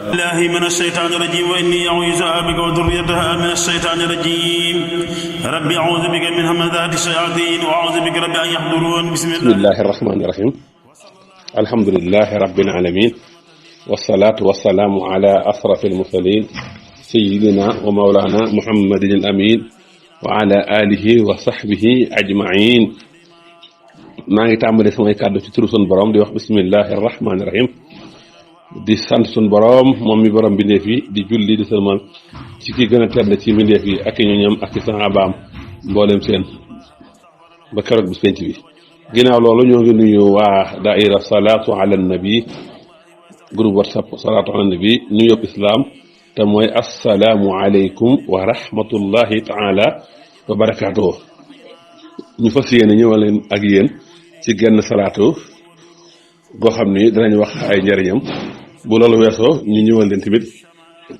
الله من الشيطان الرجيم وإني أعوذ بك وذريتها من الشيطان الرجيم ربي أعوذ بك من همزات الشياطين وأعوذ بك رب أن يحضرون بسم الله الرحمن الرحيم الحمد لله رب العالمين والصلاة والسلام على أشرف المرسلين سيدنا ومولانا محمد الأمين وعلى آله وصحبه أجمعين maa ngi tàmbali samay kàddu ci turu sun borom di wax bismillahi rahmaani rahim di sant sun borom moom mi borom bindeef yi di julli di sëlmal ci ki gën a tedd ci bindeef yi ak i ñoñam ak i sahabaam mboolem seen ba keroog bis penc bi ginnaaw loolu ñoo ngi nuyu waa daaira salaatu ala nabi groupe whatsapp salaatu ala nabi nu yóbbu islam te mooy assalaamu aleykum wa rahmatullahi taala wa barakaatuhu ñu fas yéene ñëwal leen ak yéen ci genn salaatu goo xam ni danañ wax ay njariñam bu loolu weesoo ñu ñëwal leen tamit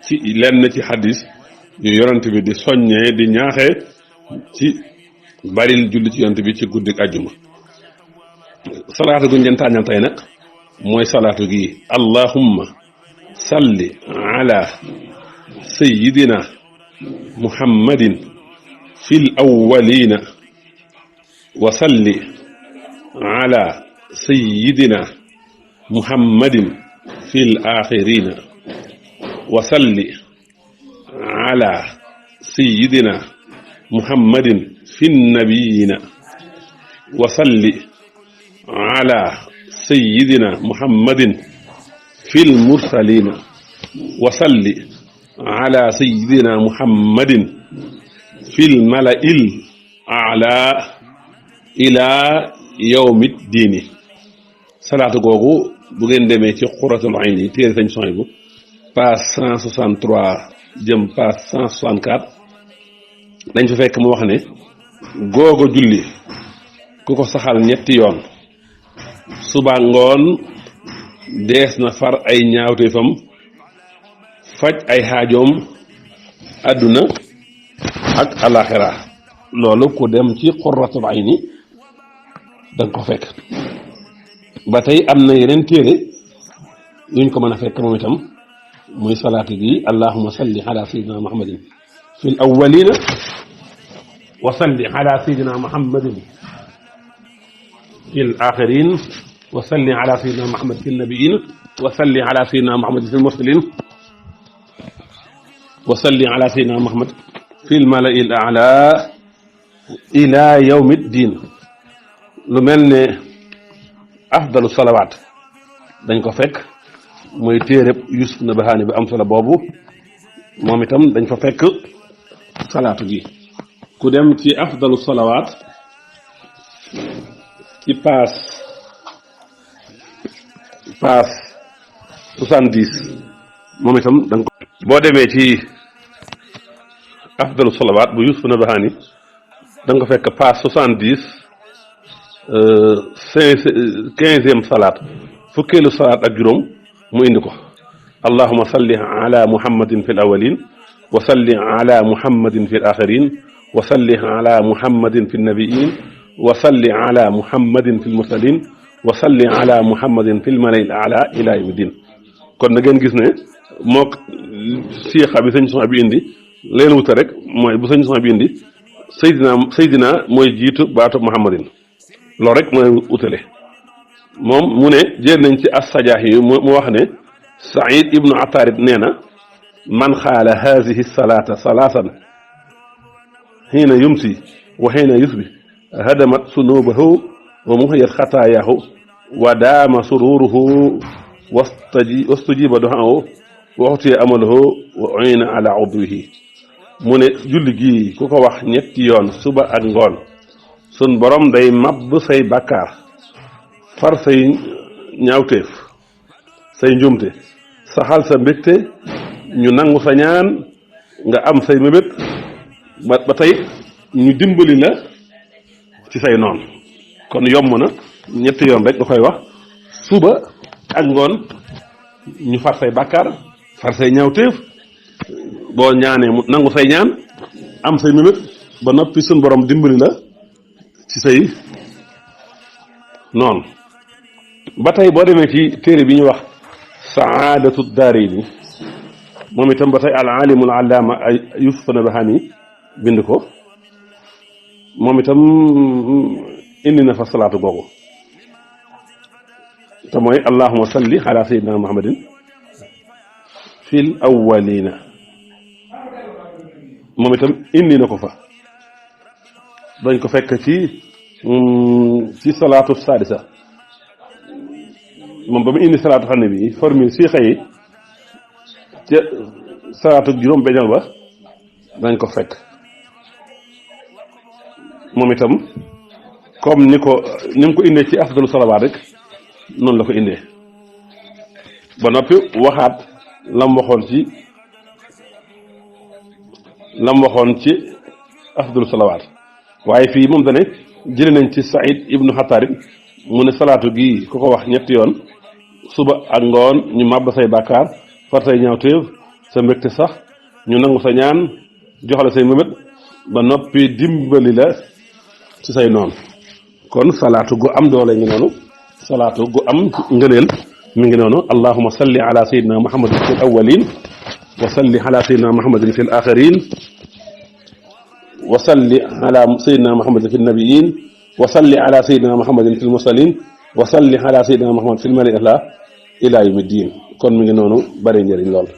ci lenn ci xadis yu yonent bi di soññee di ñaaxee ci baril julli ci yonent bi ci guddik àjjuma salaatu gu ñu tànnal tey nag mooy salaatu gi allahumma salli ala sayyidina muhammadin fil awwalina wa salli ala sayyidina muhammadin fil aaxirina wa salli ala sayyidina muhammadin fin nabiyina wa salli ala sayyidina muhammadin fil mursalina wa salli ala sayyidina muhammadin fil mala'il a'la ilaa yawmit diini salaatu googu bu ngeen demee ci xuratul ayni téere sañ soñ bu page 163 jëm page 164 dañ fa fekk mu wax ne googu julli ku ko saxal ñetti yoon suba ngoon dees na far ay ñaawteefam faj ay xaajoom àdduna ak alaxira loolu ku dem ci xuratul ayni danga ko fekk ba tey am na yeneen téere yuñ ko mën a fekk moom itam muy salaatu gi allahumma salli ala sayyidina muhammadin fil awwalina wa salli ala sayyidina muhammadin fil akhirin wa salli ala sayyidina muhammad fil nabiyyin wa salli ala sayyidina muhammad fil mursalin wa salli ala sayyidina muhammad fil mala'il a'la ila yawmid diin lu mel ne afdalu salawaat dañ ko fekk mooy téereb Yusuf Nabahaani bi am solo boobu moom itam dañ fa fekk salaatu gi ku dem ci afdalu salawaat ci paas 70 moom itam dañ ko boo demee ci afdalu salawaat bu Yusuf Nabahaani dañ ko fekk paas 70 quinzième salaat fukkeelu salaat ak juróom mu indi ko allahuma salli ala muhammadin fi l awalin wa salli ala muhammadin fi l axirin wa salli ala muhammadin fi nabiyin wa salli ala muhammadin fi l mursalin wa salli ala muhammadin fi l malai l ala ila yawmi din kon na ngeen gis ne mook siixa bi sëñ soxna bi indi leen wuta rek mooy bu sëñ soxna bi indi saydina mooy jiitu baatu muhammadin loolu rek mooy utale moom mu ne jël nañ ci as-Sajaahi yi mu wax ne Saïd ibnu Atarid nee na man xaala haadihi salaata salaasan xiina yumsi wa xiina yusbi hadamat sunuubahu wa muhiyat xataayaahu wa daama sururuhu wastujiba du'aahu wa utiya amaluhu wa u'ina ala udwihi mu ne julli gii ku ko wax ñetti yoon suba ak ngoon sun borom day mabb say bàkkaar far say ñaawteef say njuumte saxal sa mbégte ñu nangu sa ñaan nga am say mébét ba tey ñu dimbali la ci say noon kon yomb na ñetti yoon rek nga koy wax suba ak ngoon ñu far say bàkkaar far say ñaawteef boo ñaanee mu nangu say ñaan am say mébét ba noppi sun borom dimbali la ci say noonu ba tey boo demee ci téere bi ñu wax saadatu daarayni moom itam ba tey al alimul allaama ay Yusuf Nabahani bind ko moom itam indi na fa salaatu googu te mooy allahumma salli ala sayyidina muhammadin fil awwalina moom itam indi na ko fa dañ ko fekk ci salaatu sadisa moom ba mu indi salaatu xam ne bi formule si xëy ca salaatu juróom beñal ba dañ ko fekk moom itam comme ni mu ko indee ci afdalu salawaat rek noonu la ko indee ba noppi waxaat lam waxoon ci afdalu salawaat waaye fii moom dane jële nañ ci Saïd ibnu Xataarib mu ne salaatu gi ku ko wax ñetti yoon suba ak ngoon ñu màbb say bàkkaar far say ñaawteef sa mbégte sax ñu nangu sa ñaan joxale say mëbét ba noppi dimbali la ci say noonu kon salaatu gu am doole ngi noonu salaatu gu am ngëneel mi ngi noonu allahumma salli ala sayyidina muhammadin fil awwalin wa salli ala sayyidina muhammadin fil akhirin wa salli ala sayyidina muhammadin fil nabiyyin wa salli ala sayyidina muhammadin fil mursalin wa salli ala sayyidina muhammad fil mala'il a'la ila yawmiddin kon mi ngi noonu bari njëriñ lool